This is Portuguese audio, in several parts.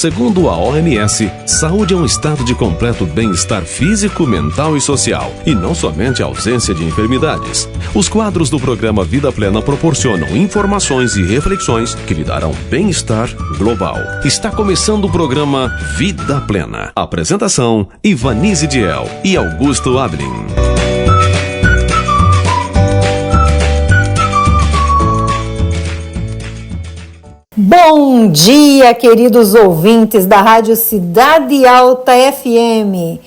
Segundo a OMS, saúde é um estado de completo bem-estar físico, mental e social, e não somente a ausência de enfermidades. Os quadros do programa Vida Plena proporcionam informações e reflexões que lhe darão bem-estar global. Está começando o programa Vida Plena. Apresentação: Ivanise Diel e Augusto Ablin. Bom dia, queridos ouvintes da Rádio Cidade Alta FM.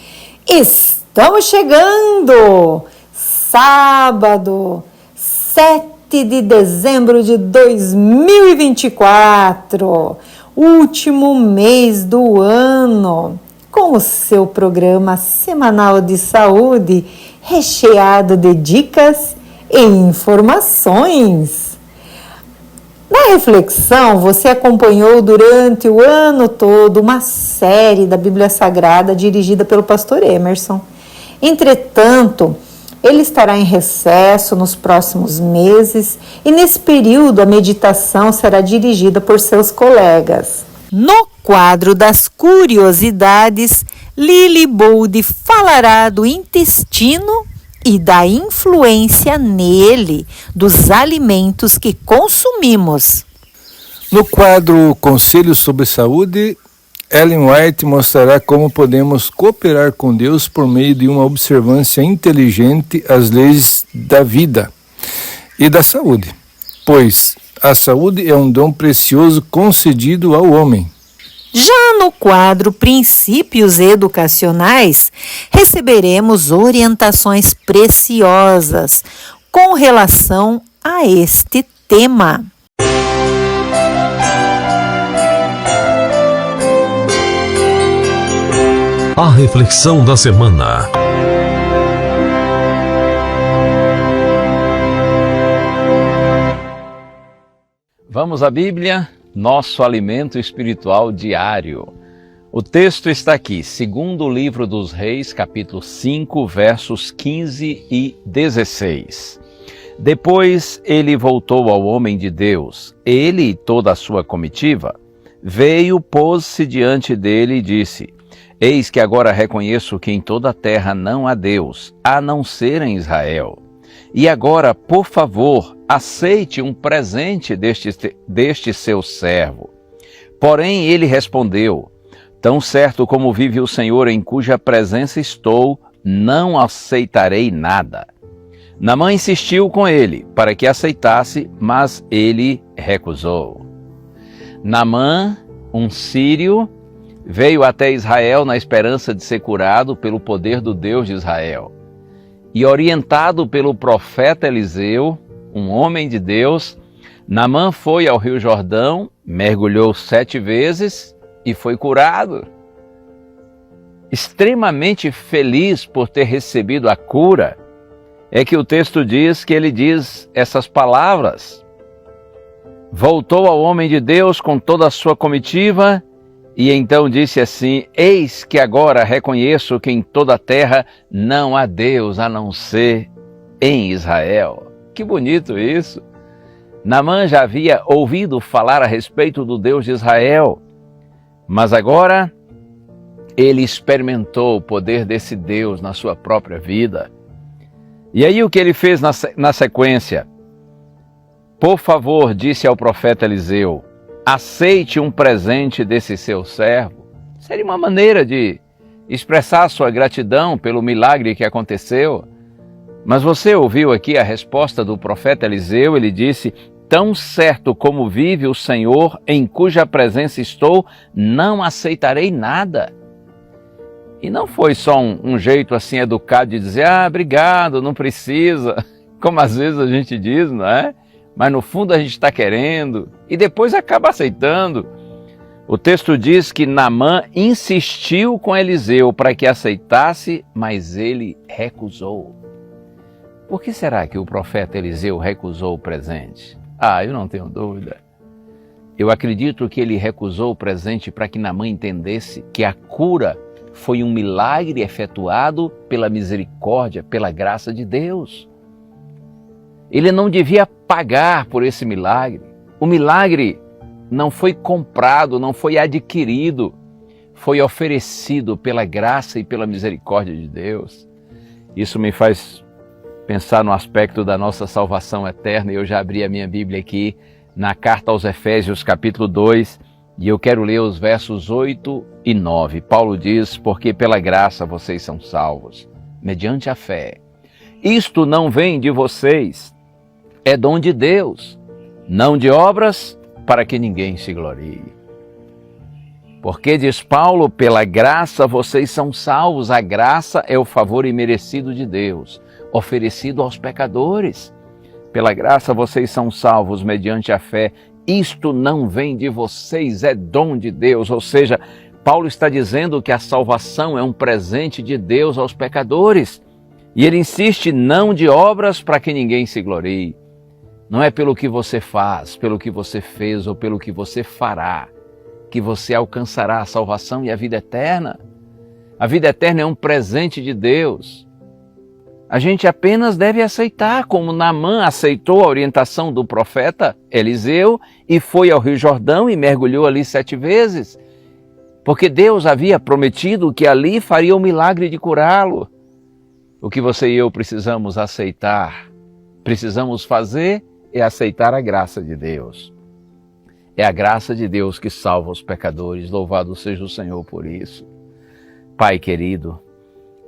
Estamos chegando! Sábado, 7 de dezembro de 2024, último mês do ano, com o seu programa semanal de saúde, recheado de dicas e informações. Na reflexão, você acompanhou durante o ano todo uma série da Bíblia Sagrada dirigida pelo pastor Emerson. Entretanto, ele estará em recesso nos próximos meses e nesse período a meditação será dirigida por seus colegas. No quadro das curiosidades, Lili Bold falará do intestino e da influência nele dos alimentos que consumimos. No quadro Conselhos sobre Saúde, Ellen White mostrará como podemos cooperar com Deus por meio de uma observância inteligente às leis da vida e da saúde, pois a saúde é um dom precioso concedido ao homem. Já no quadro Princípios Educacionais, receberemos orientações preciosas com relação a este tema. A reflexão da semana. Vamos à Bíblia, nosso alimento espiritual diário. O texto está aqui, segundo o livro dos Reis, capítulo 5, versos 15 e 16. Depois ele voltou ao homem de Deus, ele e toda a sua comitiva, veio, pôs-se diante dele e disse: Eis que agora reconheço que em toda a terra não há Deus, a não ser em Israel. E agora, por favor, aceite um presente deste seu servo. Porém ele respondeu: Tão certo como vive o Senhor em cuja presença estou, não aceitarei nada. Naamã insistiu com ele para que aceitasse, mas ele recusou. Naamã, um sírio, veio até Israel na esperança de ser curado pelo poder do Deus de Israel. E orientado pelo profeta Eliseu, um homem de Deus, Naamã foi ao Rio Jordão, mergulhou 7 vezes e foi curado. Extremamente feliz por ter recebido a cura, é que o texto diz que ele diz essas palavras: voltou ao homem de Deus com toda a sua comitiva, e então disse assim: Eis que agora reconheço que em toda a terra não há Deus a não ser em Israel. Que bonito isso! Naamã já havia ouvido falar a respeito do Deus de Israel, mas agora ele experimentou o poder desse Deus na sua própria vida. E aí o que ele fez na sequência? Por favor, disse ao profeta Eliseu, aceite um presente desse seu servo. Seria uma maneira de expressar sua gratidão pelo milagre que aconteceu. Mas você ouviu aqui a resposta do profeta Eliseu, ele disse: tão certo como vive o Senhor, em cuja presença estou, não aceitarei nada. E não foi só um jeito assim educado de dizer: obrigado, não precisa, como às vezes a gente diz, não é? Mas no fundo a gente está querendo e depois acaba aceitando. O texto diz que Naamã insistiu com Eliseu para que aceitasse, mas ele recusou. Por que será que o profeta Eliseu recusou o presente? Eu não tenho dúvida. Eu acredito que ele recusou o presente para que Naamã entendesse que a cura foi um milagre efetuado pela misericórdia, pela graça de Deus. Ele não devia pagar por esse milagre. O milagre não foi comprado, não foi adquirido, foi oferecido pela graça e pela misericórdia de Deus. Isso me faz pensar no aspecto da nossa salvação eterna. Eu já abri a minha Bíblia aqui na carta aos Efésios, capítulo 2, e eu quero ler os versos 8 e 9. Paulo diz: porque pela graça vocês são salvos, mediante a fé. Isto não vem de vocês, é dom de Deus, não de obras, para que ninguém se glorie. Porque, diz Paulo, pela graça vocês são salvos. A graça é o favor imerecido de Deus, oferecido aos pecadores. Pela graça vocês são salvos mediante a fé. Isto não vem de vocês, é dom de Deus. Ou seja, Paulo está dizendo que a salvação é um presente de Deus aos pecadores. E ele insiste, não de obras para que ninguém se glorie. Não é pelo que você faz, pelo que você fez ou pelo que você fará que você alcançará a salvação e a vida eterna. A vida eterna é um presente de Deus. A gente apenas deve aceitar, como Naamã aceitou a orientação do profeta Eliseu e foi ao Rio Jordão e mergulhou ali 7 vezes, porque Deus havia prometido que ali faria o milagre de curá-lo. O que você e eu precisamos aceitar, precisamos fazer é aceitar a graça de Deus. É a graça de Deus que salva os pecadores. Louvado seja o Senhor por isso. Pai querido,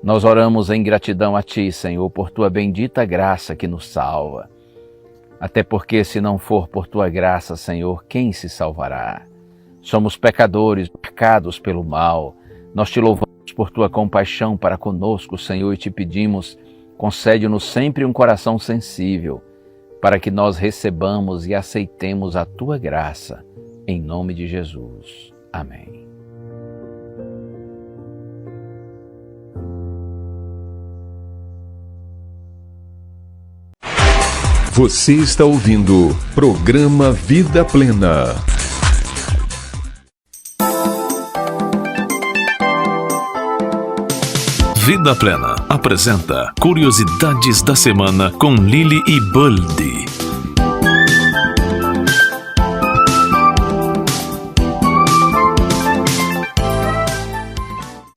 nós oramos em gratidão a Ti, Senhor, por Tua bendita graça que nos salva. Até porque se não for por Tua graça, Senhor, quem se salvará? Somos pecadores, marcados pelo mal. Nós Te louvamos por Tua compaixão para conosco, Senhor, e Te pedimos, concede-nos sempre um coração sensível, para que nós recebamos e aceitemos a Tua graça, em nome de Jesus. Amém. Você está ouvindo Programa Vida Plena. Vida Plena apresenta Curiosidades da Semana com Lili e Buldi.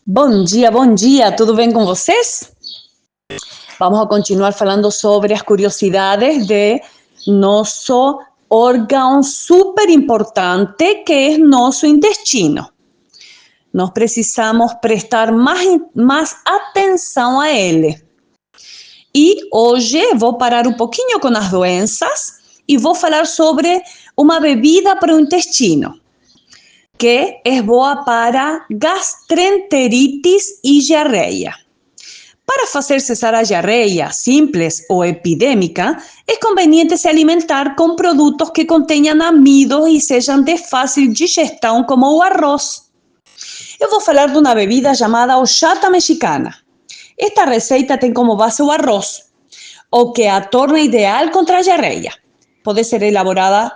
Bom dia, tudo bem com vocês? Vamos a continuar falando sobre as curiosidades de nosso órgão super importante que é nosso intestino. Nós precisamos prestar mais atenção a ele. E hoje vou parar um pouquinho com as doenças e vou falar sobre uma bebida para o intestino, que é boa para gastroenterites e diarreia. Para fazer cessar a diarreia simples ou epidêmica, é conveniente se alimentar com produtos que contenham amido e sejam de fácil digestão, como o arroz. Eu vou falar de uma bebida chamada horchata mexicana. Esta receita tem como base o arroz, o que a torna ideal contra a diarreia. Pode ser elaborada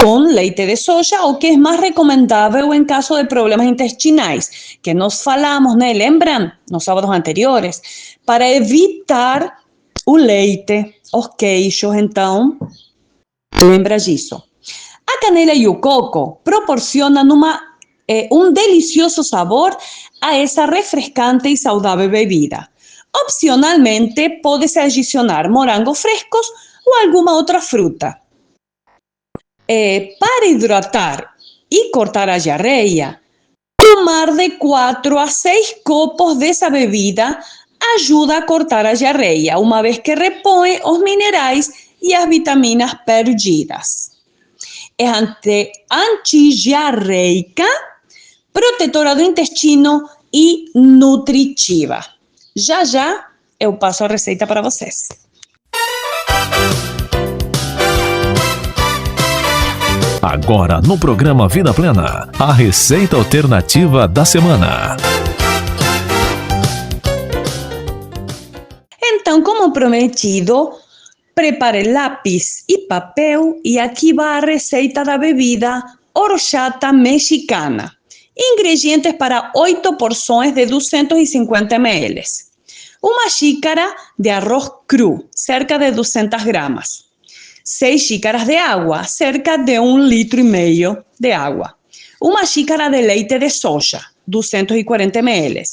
com leite de soja, o que é mais recomendável em caso de problemas intestinais, que nós falamos, né? Lembram? Nos sábados anteriores, para evitar o leite, os queijos, então, lembra disso. A canela e o coco proporcionam um delicioso sabor a essa refrescante e saudável bebida. Opcionalmente, pode-se adicionar morangos frescos ou alguma outra fruta. Para hidratar e cortar a diarreia, tomar de 4 a 6 copos dessa bebida ajuda a cortar a diarreia, uma vez que repõe os minerais e as vitaminas perdidas. É antidiarreica, protetora do intestino e nutritiva. Já eu passo a receita para vocês. Agora no programa Vida Plena, a receita alternativa da semana. Então, como prometido, prepare lápis e papel e aqui vai a receita da bebida horchata mexicana. Ingredientes para 8 porções de 250 ml. Uma xícara de arroz cru, cerca de 200 gramas. 6 xícaras de agua, cerca de 1,5 litros de agua. Uma xícara de leite de soja, 240 ml.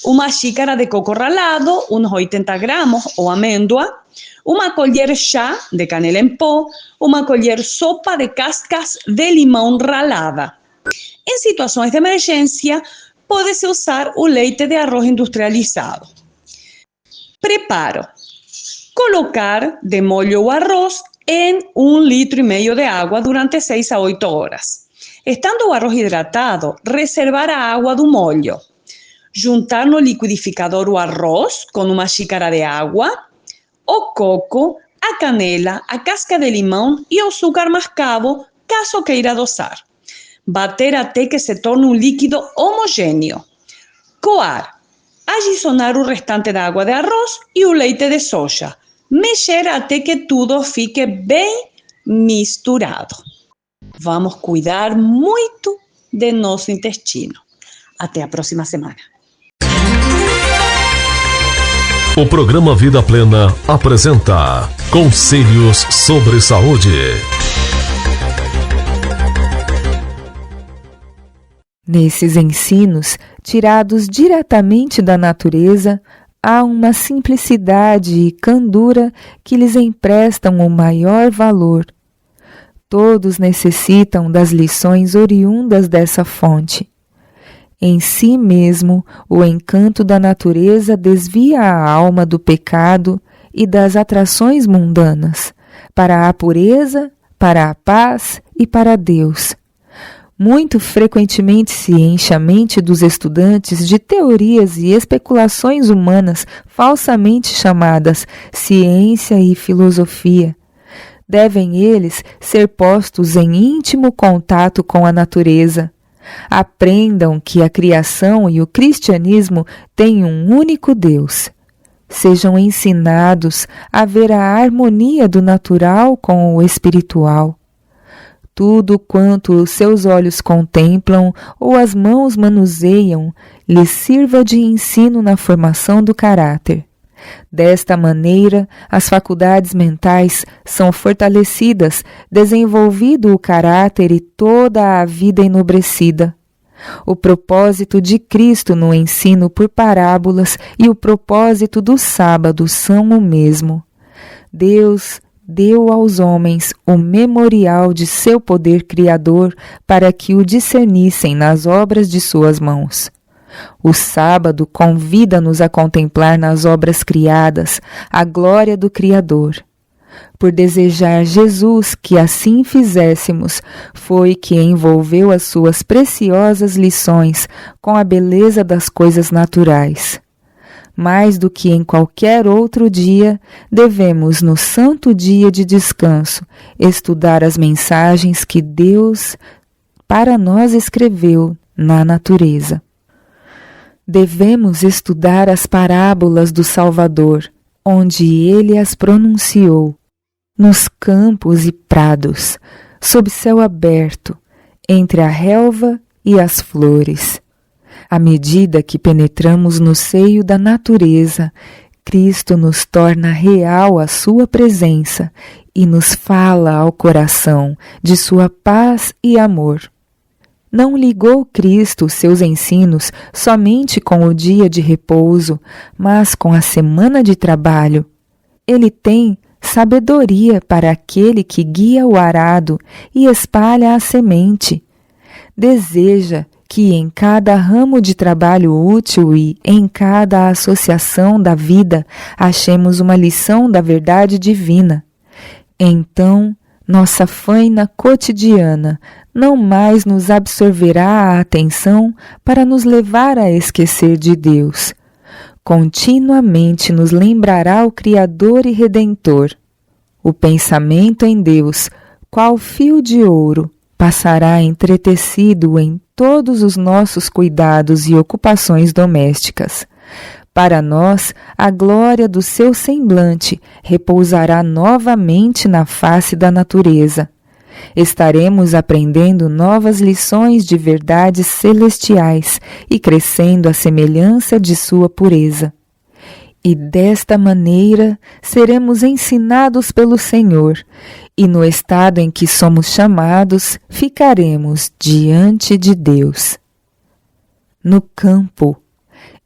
Uma xícara de coco ralado, unos 80 gramos, ou amêndoa. Uma colher chá de canela em pó. Uma colher sopa de cascas de limão ralada. Em situações de emergência, pode-se usar o leite de arroz industrializado. Preparo. Colocar de molho o arroz em 1,5 litros de água durante 6 a 8 horas. Estando o arroz hidratado, reservar a água do molho. Juntar no liquidificador o arroz com uma xícara de água, o coco, a canela, a casca de limão e o açúcar mascavo, caso queira dosar. Bater até que se torne um líquido homogêneo. Coar. Adicionar o restante da água de arroz e o leite de soja. Mexer até que tudo fique bem misturado. Vamos cuidar muito de nosso intestino. Até a próxima semana. O programa Vida Plena apresenta Conselhos sobre Saúde. Nesses ensinos, tirados diretamente da natureza, há uma simplicidade e candura que lhes emprestam o maior valor. Todos necessitam das lições oriundas dessa fonte. Em si mesmo, o encanto da natureza desvia a alma do pecado e das atrações mundanas, para a pureza, para a paz e para Deus. Muito frequentemente se enche a mente dos estudantes de teorias e especulações humanas falsamente chamadas ciência e filosofia. Devem eles ser postos em íntimo contato com a natureza. Aprendam que a criação e o cristianismo têm um único Deus. Sejam ensinados a ver a harmonia do natural com o espiritual. Tudo quanto os seus olhos contemplam ou as mãos manuseiam, lhes sirva de ensino na formação do caráter. Desta maneira, as faculdades mentais são fortalecidas, desenvolvido o caráter e toda a vida enobrecida. O propósito de Cristo no ensino por parábolas e o propósito do sábado são o mesmo. Deus deu aos homens o memorial de seu poder criador para que o discernissem nas obras de suas mãos. O sábado convida-nos a contemplar nas obras criadas a glória do Criador. Por desejar Jesus que assim fizéssemos, foi que envolveu as suas preciosas lições com a beleza das coisas naturais. Mais do que em qualquer outro dia, devemos, no santo dia de descanso, estudar as mensagens que Deus para nós escreveu na natureza. Devemos estudar as parábolas do Salvador, onde ele as pronunciou, nos campos e prados, sob céu aberto, entre a relva e as flores. À medida que penetramos no seio da natureza, Cristo nos torna real a sua presença e nos fala ao coração de sua paz e amor. Não ligou Cristo seus ensinos somente com o dia de repouso, mas com a semana de trabalho. Ele tem sabedoria para aquele que guia o arado e espalha a semente. Deseja que em cada ramo de trabalho útil e em cada associação da vida achemos uma lição da verdade divina. Então, nossa faina cotidiana não mais nos absorverá a atenção para nos levar a esquecer de Deus. Continuamente nos lembrará o Criador e Redentor. O pensamento em Deus, qual fio de ouro, passará entretecido em todos os nossos cuidados e ocupações domésticas. Para nós, a glória do seu semblante repousará novamente na face da natureza. Estaremos aprendendo novas lições de verdades celestiais e crescendo à semelhança de sua pureza. E desta maneira seremos ensinados pelo Senhor, e no estado em que somos chamados, ficaremos diante de Deus. No campo,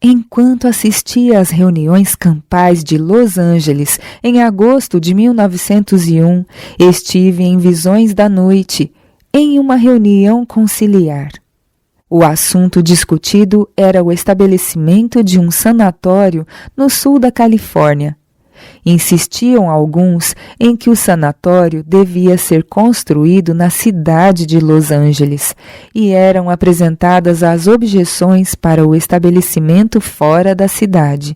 enquanto assistia às reuniões campais de Los Angeles em agosto de 1901, estive em visões da noite, em uma reunião conciliar. O assunto discutido era o estabelecimento de um sanatório no sul da Califórnia. Insistiam alguns em que o sanatório devia ser construído na cidade de Los Angeles e eram apresentadas as objeções para o estabelecimento fora da cidade.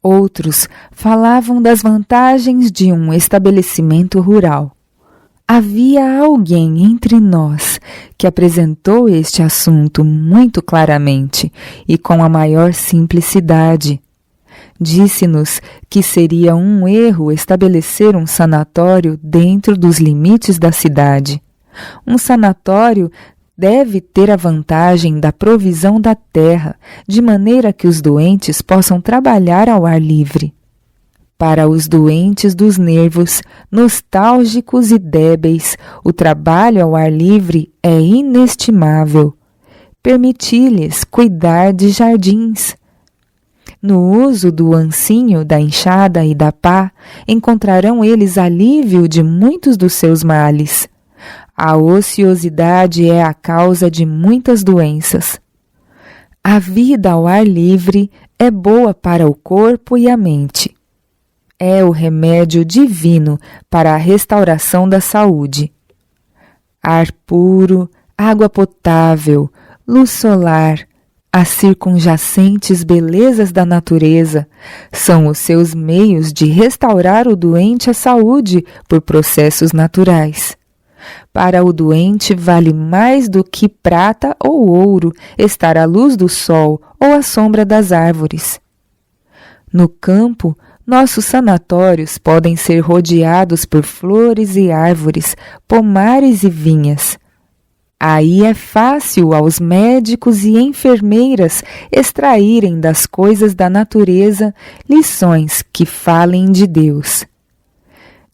Outros falavam das vantagens de um estabelecimento rural. Havia alguém entre nós que apresentou este assunto muito claramente e com a maior simplicidade. Disse-nos que seria um erro estabelecer um sanatório dentro dos limites da cidade. Um sanatório deve ter a vantagem da provisão da terra, de maneira que os doentes possam trabalhar ao ar livre. Para os doentes dos nervos, nostálgicos e débeis, o trabalho ao ar livre é inestimável. Permiti-lhes cuidar de jardins. No uso do ancinho, da enxada e da pá, encontrarão eles alívio de muitos dos seus males. A ociosidade é a causa de muitas doenças. A vida ao ar livre é boa para o corpo e a mente. É o remédio divino para a restauração da saúde. Ar puro, água potável, luz solar, as circunjacentes belezas da natureza são os seus meios de restaurar o doente à saúde por processos naturais. Para o doente vale mais do que prata ou ouro estar à luz do sol ou à sombra das árvores. No campo, nossos sanatórios podem ser rodeados por flores e árvores, pomares e vinhas. Aí é fácil aos médicos e enfermeiras extraírem das coisas da natureza lições que falem de Deus.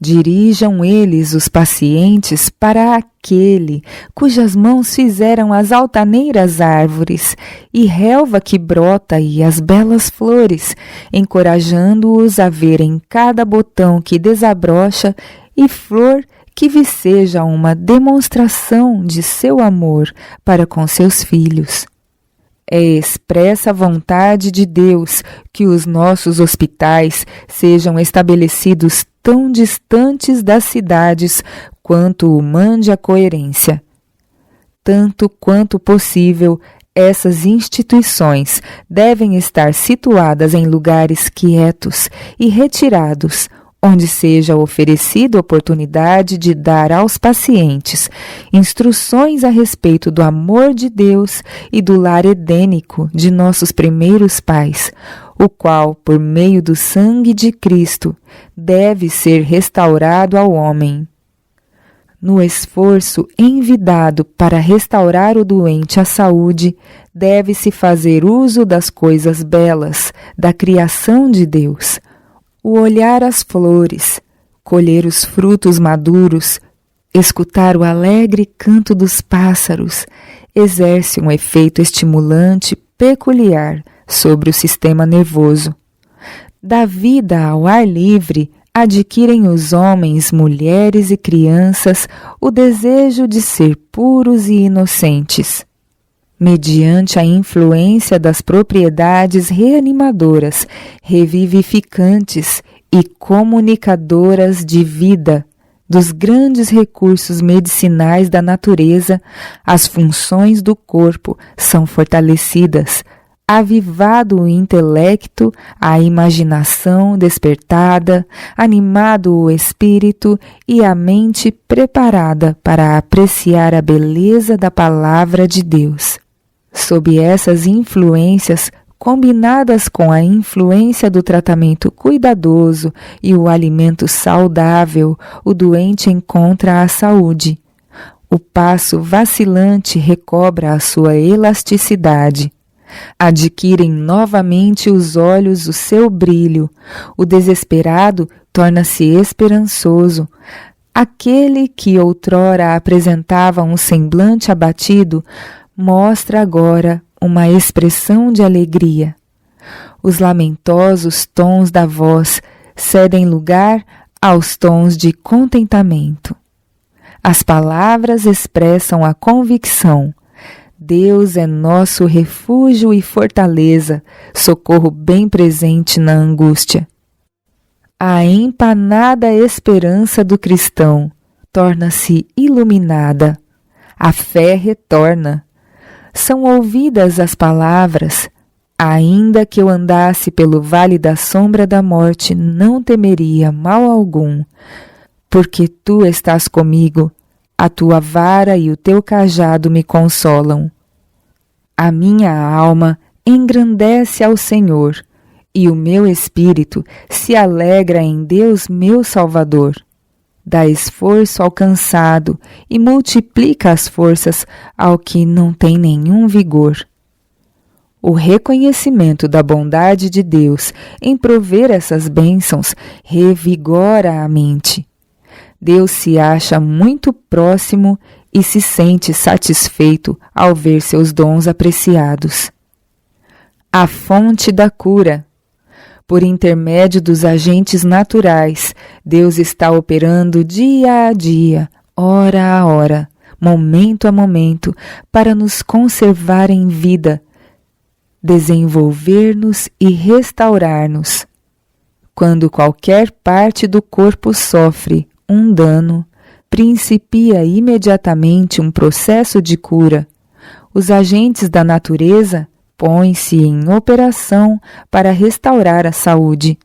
Dirijam eles os pacientes para aquele cujas mãos fizeram as altaneiras árvores e relva que brota e as belas flores, encorajando-os a ver em cada botão que desabrocha e flor que viceja uma demonstração de seu amor para com seus filhos. É expressa a vontade de Deus que os nossos hospitais sejam estabelecidos tão distantes das cidades quanto o mande a coerência. Tanto quanto possível, essas instituições devem estar situadas em lugares quietos e retirados, onde seja oferecida oportunidade de dar aos pacientes instruções a respeito do amor de Deus e do lar edênico de nossos primeiros pais, o qual, por meio do sangue de Cristo, deve ser restaurado ao homem. No esforço envidado para restaurar o doente à saúde, deve-se fazer uso das coisas belas da criação de Deus, o olhar as flores, colher os frutos maduros, escutar o alegre canto dos pássaros, exerce um efeito estimulante peculiar sobre o sistema nervoso. Da vida ao ar livre, adquirem os homens, mulheres e crianças o desejo de ser puros e inocentes. Mediante a influência das propriedades reanimadoras, revivificantes e comunicadoras de vida, dos grandes recursos medicinais da natureza, as funções do corpo são fortalecidas, avivado o intelecto, a imaginação despertada, animado o espírito e a mente preparada para apreciar a beleza da palavra de Deus. Sob essas influências, combinadas com a influência do tratamento cuidadoso e o alimento saudável, o doente encontra a saúde. O passo vacilante recobra a sua elasticidade. Adquirem novamente os olhos o seu brilho. O desesperado torna-se esperançoso. Aquele que outrora apresentava um semblante abatido, mostra agora uma expressão de alegria. Os lamentosos tons da voz cedem lugar aos tons de contentamento. As palavras expressam a convicção. Deus é nosso refúgio e fortaleza, socorro bem presente na angústia. A empanada esperança do cristão torna-se iluminada. A fé retorna. São ouvidas as palavras: ainda que eu andasse pelo vale da sombra da morte, não temeria mal algum, porque tu estás comigo, a tua vara e o teu cajado me consolam. A minha alma engrandece ao Senhor, e o meu espírito se alegra em Deus meu Salvador. Dá esforço ao cansado e multiplica as forças ao que não tem nenhum vigor. O reconhecimento da bondade de Deus em prover essas bênçãos revigora a mente. Deus se acha muito próximo e se sente satisfeito ao ver seus dons apreciados. A fonte da cura. Por intermédio dos agentes naturais, Deus está operando dia a dia, hora a hora, momento a momento, para nos conservar em vida, desenvolver-nos e restaurar-nos. Quando qualquer parte do corpo sofre um dano, principia imediatamente um processo de cura. Os agentes da natureza põe-se em operação para restaurar a saúde.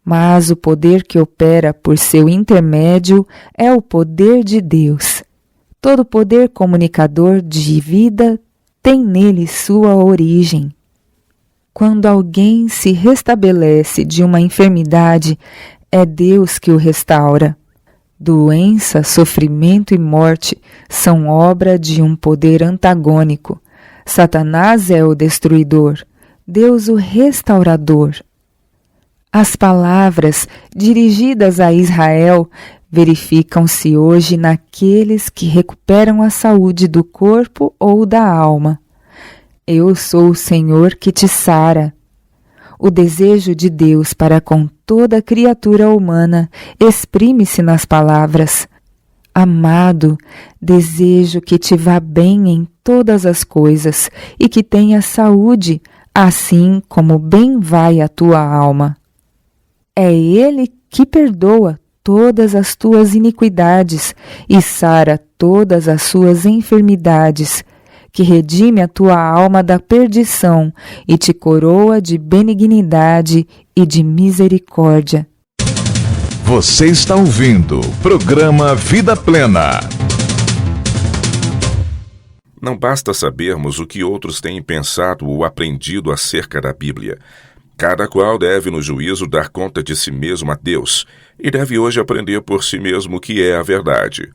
Mas o poder que opera por seu intermédio é o poder de Deus. Todo poder comunicador de vida tem nele sua origem. Quando alguém se restabelece de uma enfermidade, é Deus que o restaura. Doença, sofrimento e morte são obra de um poder antagônico. Satanás é o destruidor, Deus o restaurador. As palavras dirigidas a Israel verificam-se hoje naqueles que recuperam a saúde do corpo ou da alma. Eu sou o Senhor que te sara. O desejo de Deus para com toda criatura humana exprime-se nas palavras: Amado, desejo que te vá bem em todas as coisas e que tenha saúde, assim como bem vai a tua alma. É Ele que perdoa todas as tuas iniquidades e sara todas as suas enfermidades, que redime a tua alma da perdição e te coroa de benignidade e de misericórdia. Você está ouvindo o programa Vida Plena. Não basta sabermos o que outros têm pensado ou aprendido acerca da Bíblia. Cada qual deve, no juízo, dar conta de si mesmo a Deus, e deve hoje aprender por si mesmo o que é a verdade.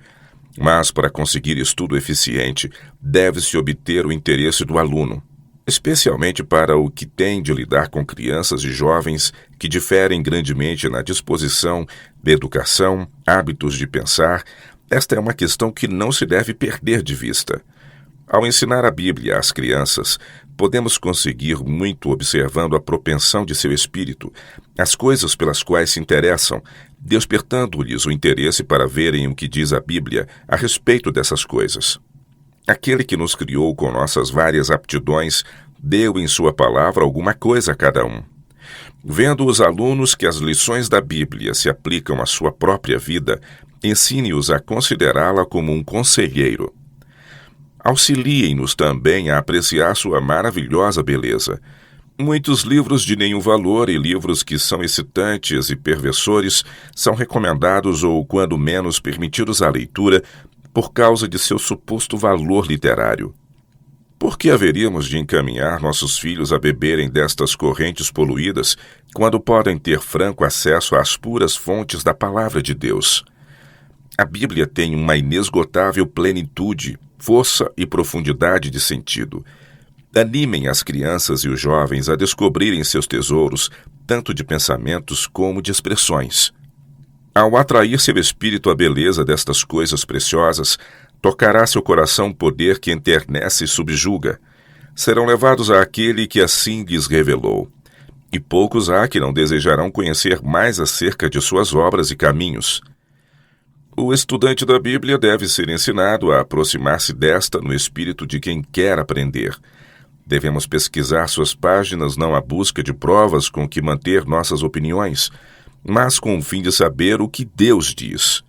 Mas, para conseguir estudo eficiente, deve-se obter o interesse do aluno, especialmente para o que tem de lidar com crianças e jovens que diferem grandemente na disposição, de educação, hábitos de pensar. Esta é uma questão que não se deve perder de vista. Ao ensinar a Bíblia às crianças, podemos conseguir muito observando a propensão de seu espírito, as coisas pelas quais se interessam, despertando-lhes o interesse para verem o que diz a Bíblia a respeito dessas coisas. Aquele que nos criou com nossas várias aptidões deu em sua palavra alguma coisa a cada um. Vendo os alunos que as lições da Bíblia se aplicam à sua própria vida, ensine-os a considerá-la como um conselheiro. Auxiliem-nos também a apreciar sua maravilhosa beleza. Muitos livros de nenhum valor e livros que são excitantes e perversores são recomendados ou, quando menos, permitidos à leitura por causa de seu suposto valor literário. Por que haveríamos de encaminhar nossos filhos a beberem destas correntes poluídas quando podem ter franco acesso às puras fontes da Palavra de Deus? A Bíblia tem uma inesgotável plenitude, força e profundidade de sentido. Animem as crianças e os jovens a descobrirem seus tesouros, tanto de pensamentos como de expressões. Ao atrair seu espírito à beleza destas coisas preciosas, tocará seu coração um poder que enternece e subjuga. Serão levados àquele que assim lhes revelou. E poucos há que não desejarão conhecer mais acerca de suas obras e caminhos. O estudante da Bíblia deve ser ensinado a aproximar-se desta no espírito de quem quer aprender. Devemos pesquisar suas páginas não à busca de provas com que manter nossas opiniões, mas com o fim de saber o que Deus diz.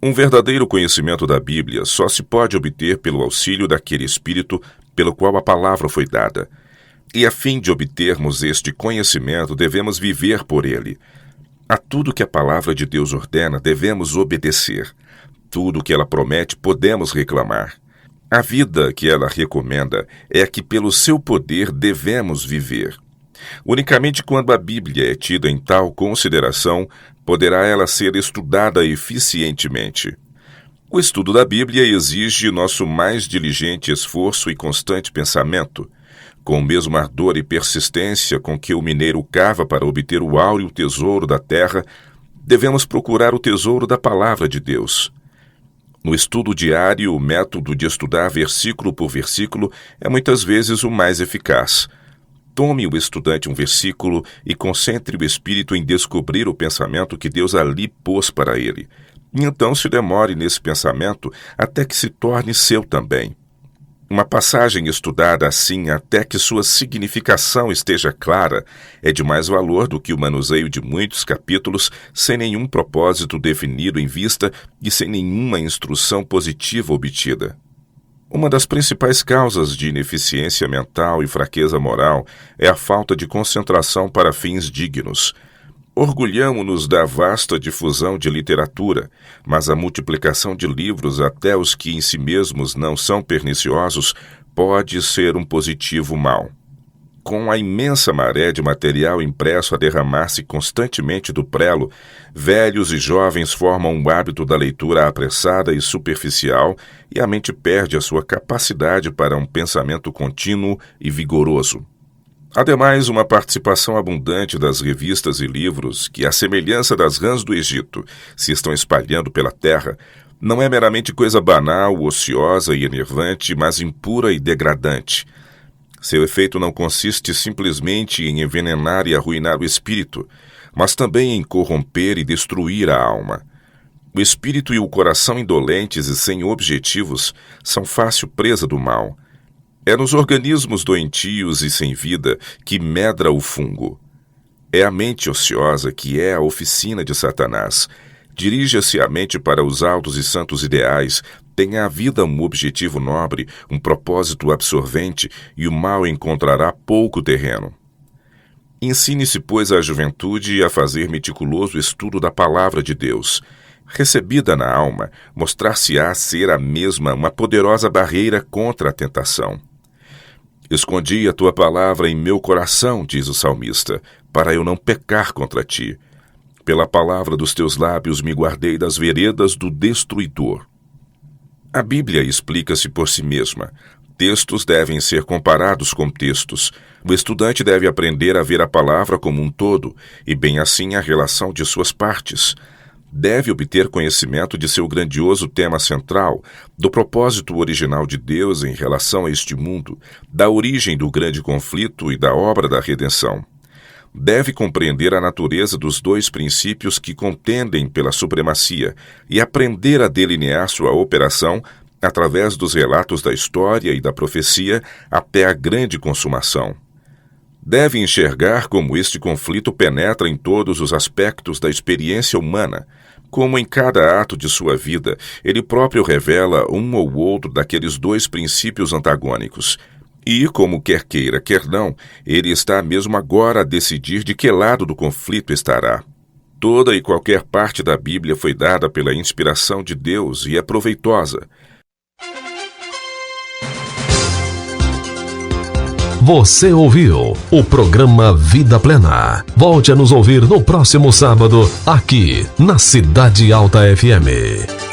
Um verdadeiro conhecimento da Bíblia só se pode obter pelo auxílio daquele espírito pelo qual a palavra foi dada. E a fim de obtermos este conhecimento, devemos viver por ele. A tudo que a palavra de Deus ordena, devemos obedecer. Tudo que ela promete, podemos reclamar. A vida que ela recomenda é a que pelo seu poder devemos viver. Unicamente quando a Bíblia é tida em tal consideração, poderá ela ser estudada eficientemente. O estudo da Bíblia exige nosso mais diligente esforço e constante pensamento. Com o mesmo ardor e persistência com que o mineiro cava para obter o áureo tesouro da terra, devemos procurar o tesouro da palavra de Deus. No estudo diário, o método de estudar versículo por versículo é muitas vezes o mais eficaz. Tome o estudante um versículo e concentre o espírito em descobrir o pensamento que Deus ali pôs para ele. E então se demore nesse pensamento até que se torne seu também. Uma passagem estudada assim até que sua significação esteja clara é de mais valor do que o manuseio de muitos capítulos sem nenhum propósito definido em vista e sem nenhuma instrução positiva obtida. Uma das principais causas de ineficiência mental e fraqueza moral é a falta de concentração para fins dignos. Orgulhamo-nos da vasta difusão de literatura, mas a multiplicação de livros, até os que em si mesmos não são perniciosos, pode ser um positivo mal. Com a imensa maré de material impresso a derramar-se constantemente do prelo, velhos e jovens formam o hábito da leitura apressada e superficial e a mente perde a sua capacidade para um pensamento contínuo e vigoroso. Ademais, uma participação abundante das revistas e livros, que, à semelhança das rãs do Egito, se estão espalhando pela terra, não é meramente coisa banal, ociosa e enervante, mas impura e degradante. Seu efeito não consiste simplesmente em envenenar e arruinar o espírito, mas também em corromper e destruir a alma. O espírito e o coração indolentes e sem objetivos são fácil presa do mal. É nos organismos doentios e sem vida que medra o fungo. É a mente ociosa que é a oficina de Satanás. Dirija-se a mente para os altos e santos ideais, tenha a vida um objetivo nobre, um propósito absorvente, e o mal encontrará pouco terreno. Ensine-se, pois, a juventude a fazer meticuloso estudo da palavra de Deus. Recebida na alma, mostrar-se-á ser a mesma uma poderosa barreira contra a tentação. Escondi a tua palavra em meu coração, diz o salmista, para eu não pecar contra ti. Pela palavra dos teus lábios me guardei das veredas do destruidor. A Bíblia explica-se por si mesma. Textos devem ser comparados com textos. O estudante deve aprender a ver a palavra como um todo, e bem assim a relação de suas partes. Deve obter conhecimento de seu grandioso tema central, do propósito original de Deus em relação a este mundo, da origem do grande conflito e da obra da redenção. Deve compreender a natureza dos dois princípios que contendem pela supremacia e aprender a delinear sua operação através dos relatos da história e da profecia até a grande consumação. Deve enxergar como este conflito penetra em todos os aspectos da experiência humana, como em cada ato de sua vida ele próprio revela um ou outro daqueles dois princípios antagônicos. E, como quer queira, quer não, ele está mesmo agora a decidir de que lado do conflito estará. Toda e qualquer parte da Bíblia foi dada pela inspiração de Deus e é proveitosa. Você ouviu o programa Vida Plena. Volte a nos ouvir no próximo sábado, aqui na Cidade Alta FM.